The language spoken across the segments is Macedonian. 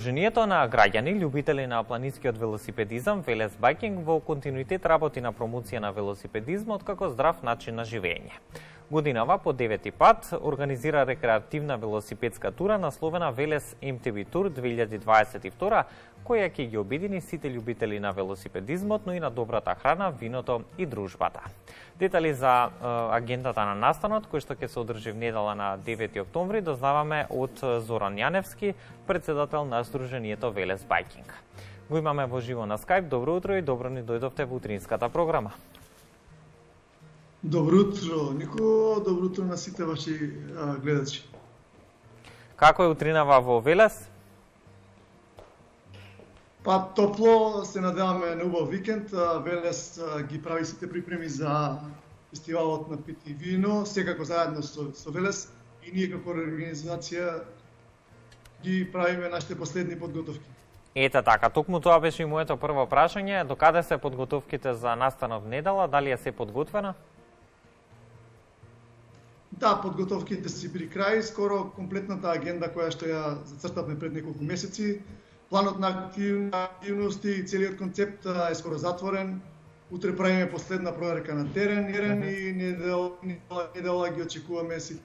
Сдруженијето на граѓани, љубители на планинскиот велосипедизам, Велес Байкинг, во континуитет работи на промоција на велосипедизмот како здрав начин на живење. Годинава по 9-ти пат организира рекреативна велосипедска тура насловена Велес MTB Тур 2022, која ќе ги обедини сите љубители на велосипедизмот, но и на добрата храна, виното и дружбата. Детали за агендата на настанот, кој што ќе се одржи внедела на 9 октомври, дознаваме од Зоран Јаневски, председател на Сдруженијето Велес Байкинг. Го имаме во живо на Скајп. Добро утро и добро ни дојдовте во утринската програма. Добро утро, Нико, добро утро на сите ваши гледачи. Како е утринава во Велес? Па топло, се надеваме на убав викенд. Велес ги прави сите припреми за фестивалот на пити и вино, секако заедно со Велес, и ние како организација ги правиме нашите последни подготовки. Ете така, токму тоа беше и моето прво прашање. Докаде се подготовките за настанот недела? Дали е се подготвена? Да, подготовките си при крај, скоро комплетната агенда која што ја зацртавме пред неколку месеци. Планот на активности и целиот концепт е скоро затворен. Утре правиме последна проверка на терен и недела ги очекуваме си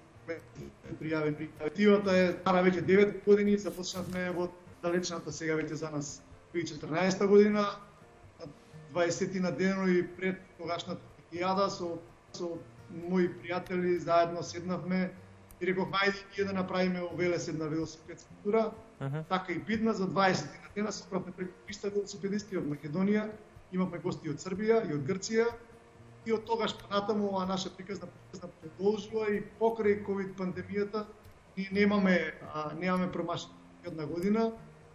пријавени. Иницијативата е стара веќе 9 години, започнавме во далечната сега веќе за нас 2014 година, 20 на денови пред тогашната Олимпијада со мои пријатели заедно седнавме и рековме ајде ние да направиме во Велес една велосипедска тура. Така и бидна за 20 на дена собравме преку 300 велосипедисти од Македонија, имавме гости од Србија и од Грција. И од тогаш понатаму оваа наша приказна продолжува и покрај ковид пандемијата ние немаме промашена една година,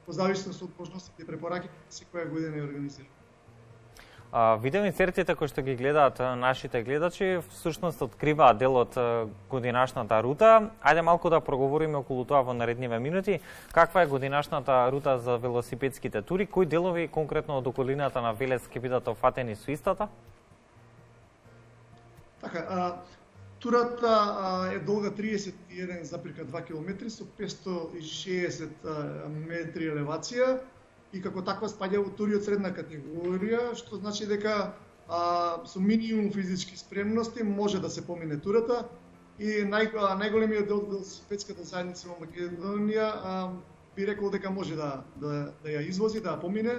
по зависност од можностите и препораките секоја година ја организираме. Видео инсертите кои што ги гледаат нашите гледачи всушност откриваат дел од годинашната рута. Ајде малку да проговориме околу тоа во наредниве минути. Каква е годинашната рута за велосипедските тури? Кои делови конкретно од околината на Велес ќе бидат офатени со истата? Така, турата е долга 31,2 км со 560 метри елевација и како таква спаѓа во тури од средна категорија, што значи дека со минимум физички спремности може да се помине турата и најголемиот дел од велосипедската заедница во Македонија би рекол дека може да ја извози, да ја помине.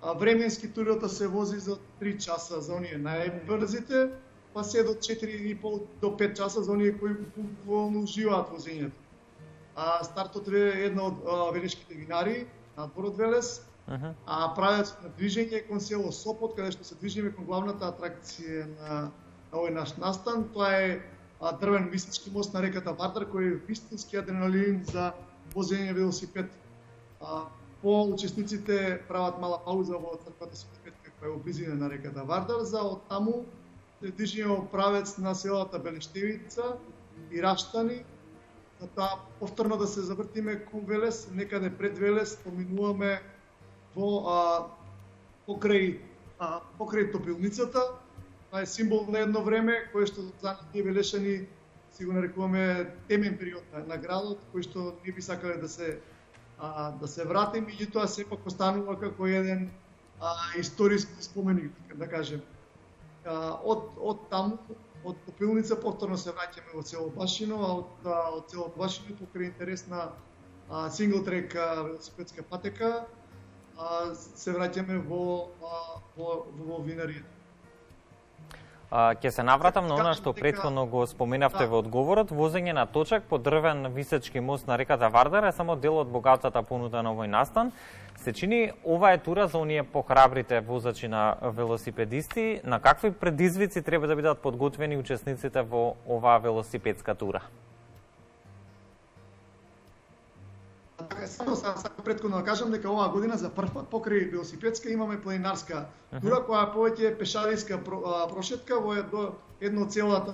Временски турата се вози за 3 часа за оние најбрзите, па се до 4,5 до 5 часа за оние кои буквално уживаат возењето. Стартот е една од велешките винари, надвор од Велес, правец на движење кон село Сопот, каде што се движиме кон главната атракција на овој наш настан. Тоа е дрвен височки мост на реката Вардар, кој е вистински адреналин за возење велосипед. По учесниците прават мала пауза во црквата Свети Петка, која е во близина на реката Вардар, за оттаму се движиме во правец на селата Белештевица и Раштани, повторно да се завртиме кон Велес, некаде пред Велес, поминуваме во покрај топилницата. Тоа е символ на едно време, кој што за ние велешани си го нарекуваме темен период на градот, кој што не би сакале да се врати, меѓутоа сепак останува како еден историски споменик, да кажем. Од таму, од Топилница, повторно се враќаме во село Башино, а од село Башино покрај интересна синглтрек велосипедска патека се враќаме во винаријата. Ќе се навратам на она што претходно го споменавте во одговорот. Возење на точак по дрвен висечки мост на реката Вардар е само дел од богатата понуда на овој настан. Се чини ова е тура за оние похрабрите возачи на велосипедисти. На какви предизвици треба да бидат подготвени учесниците во оваа велосипедска тура? Само претходно да кажам дека оваа година за прв пат покрај велосипедска имаме планинарска тура, која повеќе е пешадиска прошетка во едно целата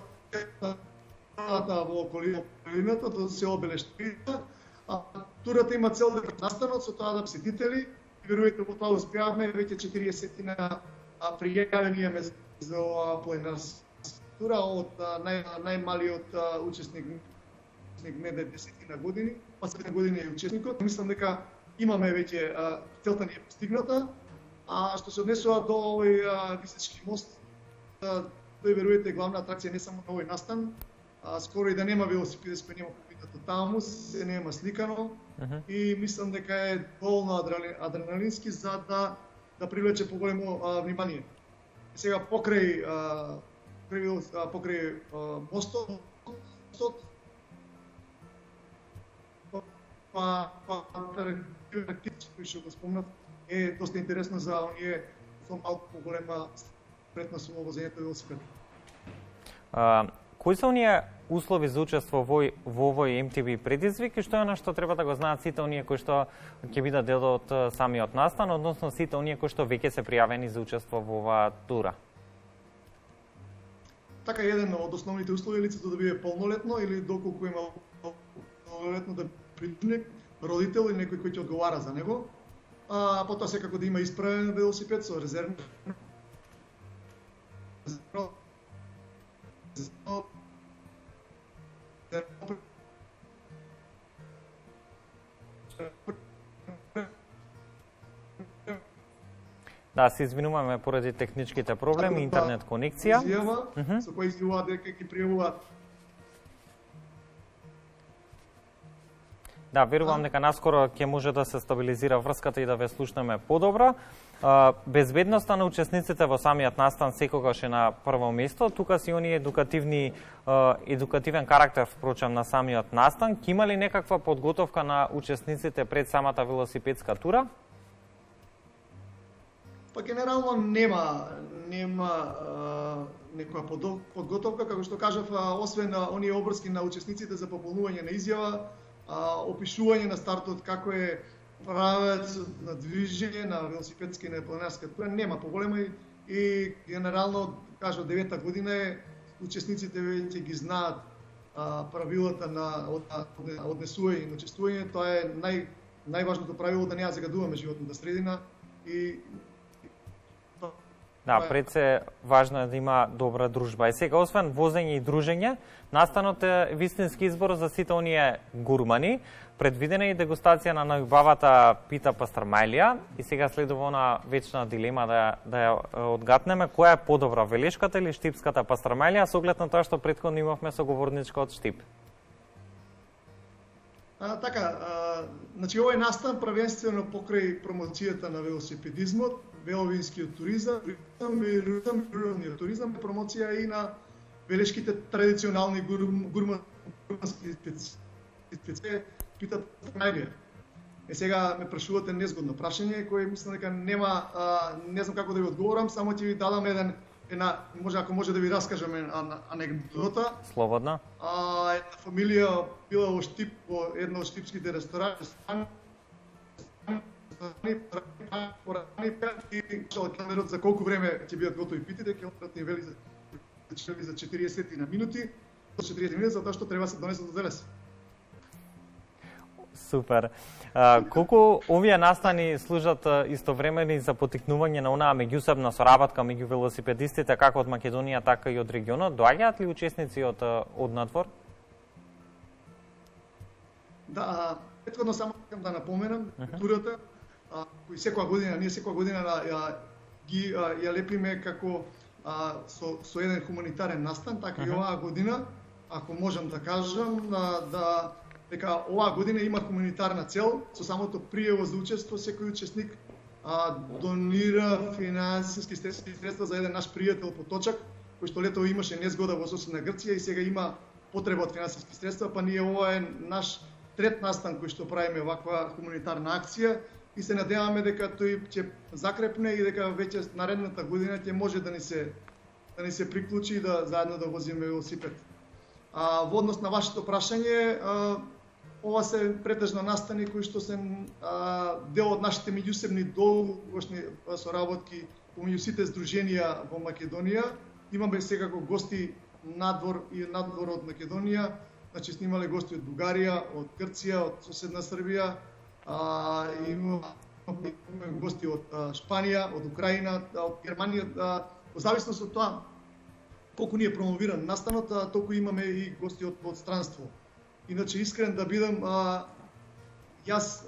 во околината до село Белештевица. Турата има цел да настанот со тоа да посетители, верувајте во тоа успеавме, веќе 40 на пријавени имаме за оваа планинарска тура од најмалиот учесник не 10 години, па 7 години е учесникот. Мислам дека имаме веќе целта ни е постигната. А што се однесува до овој Висечки мост, тој верувате главна атракција не само на овој настан, скоро и да нема велосипедист кој нема поминато таму, се нема сликано и мислам дека е доволно адреналински за да привлече поголемо внимание. Сега покрај мостот кој што го спомнав е доста интересно за оние со малку поголема спретност во возењето велосипед. Кои се оние услови за учество во овој MTB предизвик и што е на што треба да го знаат сите оние кои што ќе бидат дел од самиот настан, односно сите оние кои што веќе се пријавени за учество во оваа тура? Така еден од основните услови е лицето да биде полнолетно или доколку има полнолетно да придружник, родител или некој кој ќе одговара за него. Потоа секако да има исправен велосипед со резервно Да, се извинуваме поради техничките проблеми, интернет конекција. Со кој изјавува дека ги пријавуваат. Да, верувам дека наскоро ќе може да се стабилизира врската и да ве слушнеме подобро. Безбедноста на учесниците во самиот настан секогаш е на прво место. Тука си оние едукативен карактер впрочем на самиот настан. Ќе има ли некаква подготовка на учесниците пред самата велосипедска тура? Па генерално нема некоја подготовка, како што кажав, освен оние обрски на учесниците за пополнување на изјава, опишување на стартот како е правец на движење на велосипедска и на планинарска тура, нема поголема и генерално, кажа, 9-та година е, учесниците веќе ги знаат правилата на однесување и на учествување. Тоа е најважното правило, да не ја загадуваме животната средина и да, пред се важно е да има добра дружба. И сега, освен возење и дружење, настанот е вистински избор за сите оние гурмани. Предвидена е и дегустација на најубавата пита пастрамајлија. И сега следува она вечна дилема да ја одгатнеме. Која е подобра, велешката или штипската пастрамајлија, со оглед на тоа што претходно имавме соговорничка од Штип? Значи, овој настан првенствено покрај промоцијата на велосипедизмот, веловинскиот туризам и руралниот туризам, промоција и на велешките традиционални гурмански специфични питат најбија. Сега ме прашувате незгодно прашање кој мислам дека нема, не знам како да ви одговорам, само ќе ви дадам една, ако може да ви раскажам анекдота. Слободно. Една фамилија била во Штип, во едно од штипските ресторани, и келнерот за колку време ќе бидат готови питите, келнерот ни вели за 40 на минути, 40 минути затоа што треба се донесат од Велес. Супер. Колку овие настани служат истовремено за поттикнување на онаа меѓусебна соработка меѓу велосипедистите како од Македонија, така и од регионот? Доаѓаат ли учесници од надвор? Да, претходно само сакам да напоменам турата, кој секоја година, ние секоја година ја лепиме како со еден хуманитарен настан, така и оваа година, ако можам да кажам, дека оваа година има хуманитарна цел, со самото пријаво за учество, секој учесник донира финансиски средства за еден наш пријател Поточак, кој што летово имаше незгода во соседна Грција и сега има потреба од финансиски средства, па ние ова е наш трет настан кој што правиме ваква хуманитарна акција и се надеваме дека тој ќе закрепне и дека веќе наредната година ќе може да ни се приклучи и да заедно да возиме велосипед. Во однос на вашето прашање, ова се претежно настани кои што се дел од нашите меѓусебни долгосни соработки помеѓу сите здруженија во Македонија. Имаме секако гости надвор од Македонија, значи снимале гости од Бугарија, од Грција, од соседна Србија, имаме гости од Шпанија, од Украина, од Германија. Во зависност од тоа колку ни е промовиран настанот, толку имаме и гости од странство. Иначе искрен да бидам, јас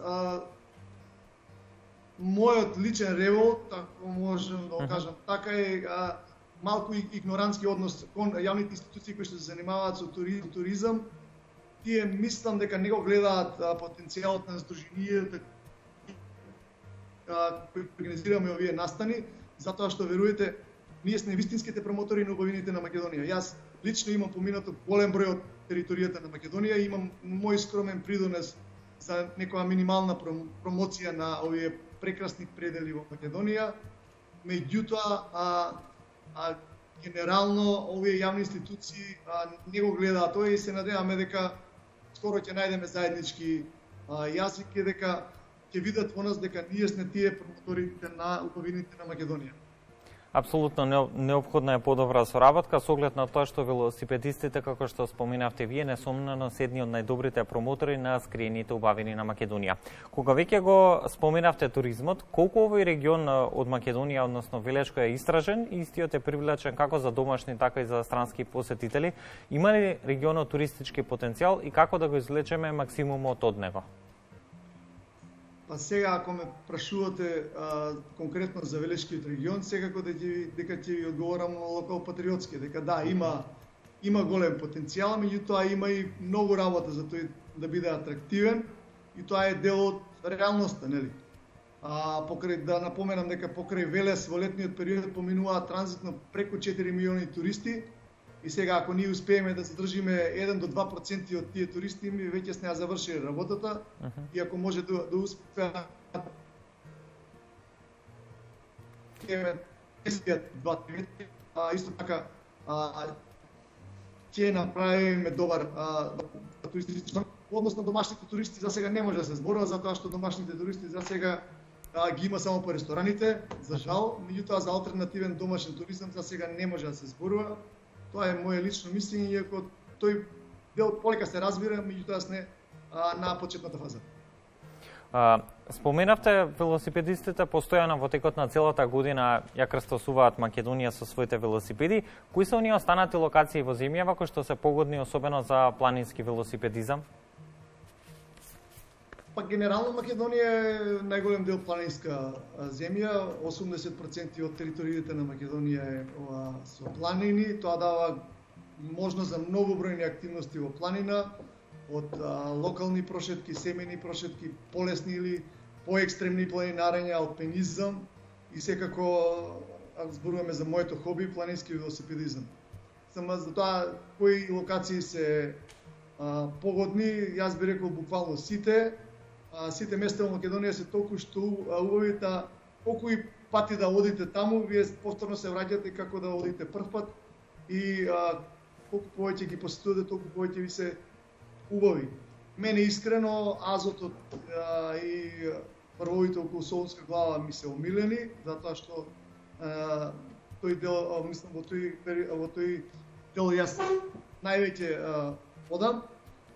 мојот личен револт, ако можам да го кажам така, е малку игнорантски однос кон јавните институции кои што се занимаваат со туризам. Тие мислам дека не го гледаат потенцијалот на здруженијата кои организираме овие настани, затоа што верувате, ние сме вистинските промотори на убавините на Македонија. Јас лично имам поминато голем број од територијата на Македонија и имам мој скромен придонес за некоја минимална промоција на овие прекрасни предели во Македонија. Меѓутоа, генерално овие јавни институции не го гледаат тоа и се надеваме дека скоро ќе најдеме заеднички јазик и дека ќе видат во нас дека ние сме тие промоторите на убавините на Македонија. Апсолутно неопходна е подобра соработка со оглед на тоа што велосипедистите, како што споминавте вие, несомнено се едни од најдобрите промотори на скриените убавини на Македонија. Кога веќе го споминавте туризмот, колку овој регион од Македонија, односно Велешко, е истражен и истиот е привлечен како за домашни, така и за странски посетители? Има ли регионот туристички потенцијал и како да го извлечеме максимумот од него? Па сега, ако ме прашувате конкретно за Велешкиот регион, секако дека ќе ви одговорам локал патриотски, дека да, има голем потенцијал, меѓутоа има и многу работа за тој да биде атрактивен и тоа е дел од реалноста, нели? Да напоменам дека покрај Велес во летниот период поминуваат транзитно преку 4 милиони туристи и сега ако ние успееме да задржиме 1 до 2% од тие туристи, ми веќе сме ја завршили работата и ако може да успеат исто така ќе направиме добар туристички. Односно домашните туристи за сега не може да се зборува затоа што домашните туристи за сега ги има само по рестораните, за жал, меѓутоа за алтернативен домашен туризам за сега не може да се зборува. Тоа е моје лично мислење, иако тој дел полека се разбира, меѓутоа сме на почетната фаза. Споменавте велосипедистите постојано во текот на целата година ја крстосуваат Македонија со своите велосипеди. Кои се оние останати локации во земјава кои што се погодни особено за планински велосипедизам? Па генерално Македонија е најголем дел планинска земја, 80% од териториите на Македонија е со планини, тоа дава можност за многобројни активности во планина, од локални прошетки, семејни прошетки, полесни или поекстремни планинарења, алпинизам и секако зборуваме за моето хоби, планински велосипедизам. Само за тоа кои локации се погодни, јас би рекол буквално сите места во Македонија се толку што убави, колку и пати да одите таму, вие повторно се враќате како да одите прв пат и колку повеќе ги посетувате, толку повеќе ви се убави. Мене искрено Азотот и првовите околу Солунска глава ми се омилени, затоа што тој дел, мислам, во тој дел јас највеќе одам.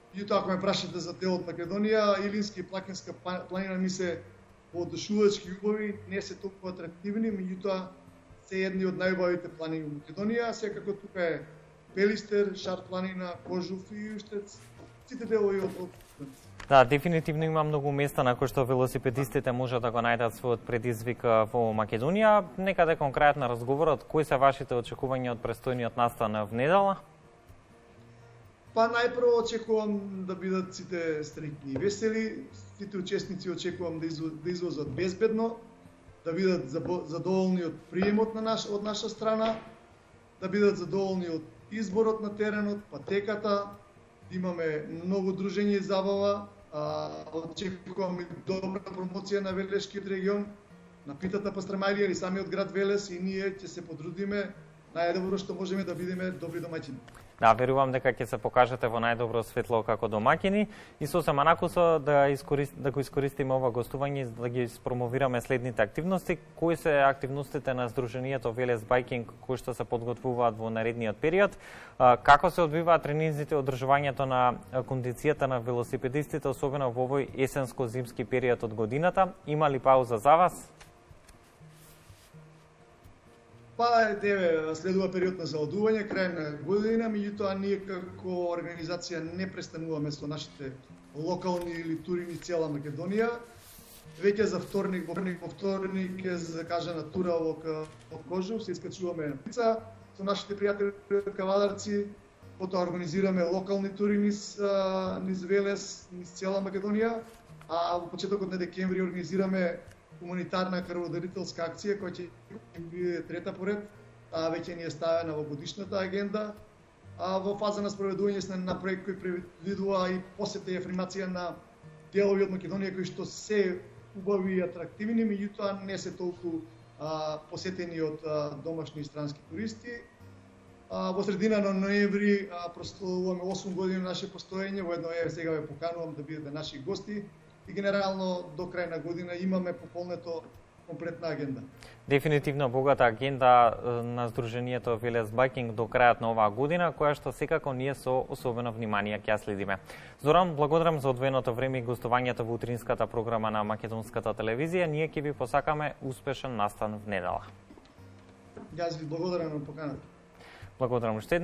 Меѓутоа, ако ме прашате за делот Македонија, Илинска и Плакинска планина ми се воодушувачки убави, не се толку атрактивни, меѓутоа се едни од најубавите планини во Македонија. Секако тука е Пелистер, Шар планина, Кожуф и уште сите делови од. Да, дефинитивно има многу места на кои што велосипедистите можат да го најдат својот предизвик во Македонија. Некаде конкретно разговорот, кои се вашите очекувања од престојниот настан во недела? Па најпрво очекувам да бидат сите среќни и весели, сите учесници очекувам да излезат безбедно, да бидат задоволни од приемот од наша страна, да бидат задоволни од изборот на теренот, патеката, да имаме многу дружење и забава, очекувам и добра промоција на Велешкиот регион, на Питата Пастремајлија или самиот град Велес и ние ќе се потрудиме најдобро што можеме да бидеме добри домаќини. Да, верувам дека ќе се покажете во најдобро светло како домаќини и сосема накусо да го искористиме ова гостување да ги спромовираме следните активности. Кои се активностите на Сдруженијето Велес Байкинг кои што се подготвуваат во наредниот период? Како се одвиваат тренинзите, одржувањето на кондицијата на велосипедистите, особено во овој есенско-зимски период од годината? Има ли пауза за вас? Па, следува период на заодување, крај на година, меѓутоа ние како организација не престануваме со нашите локални или тури низ цела Македонија. Веќе за вторник е закажана тура во Кожув, се искачуваме со нашите пријатели кавадарци, потоа организираме локални тури низ Велес, низ цела Македонија, а во почетокот на декември организираме хуманитарна крводарителска акција која ќе биде трета поред, веќе ни е ставена во годишната агенда. Во фаза на спроведување сме на проект кој предвидува и посета и афирмација на делови од Македонија кои што се убави и атрактивни, меѓутоа не се толку посетени од домашни и странски туристи. Во средина на ноември прославуваме 8 години наше постоење, воедно сега ве поканувам да бидете наши гости и генерално до крај на година имаме пополнето комплетна агенда. Дефинитивно богата агенда на Сдруженијето Велес Байкинг до крајот на оваа година, која што секако ние со особено внимание ќе ја следиме. Зоран, благодарам за одвоеното време и гостувањето во утринската програма на Македонската телевизија. Ние ќе ви посакаме успешен настан в недела. Јас ви благодарам на поканата. Благодарам уште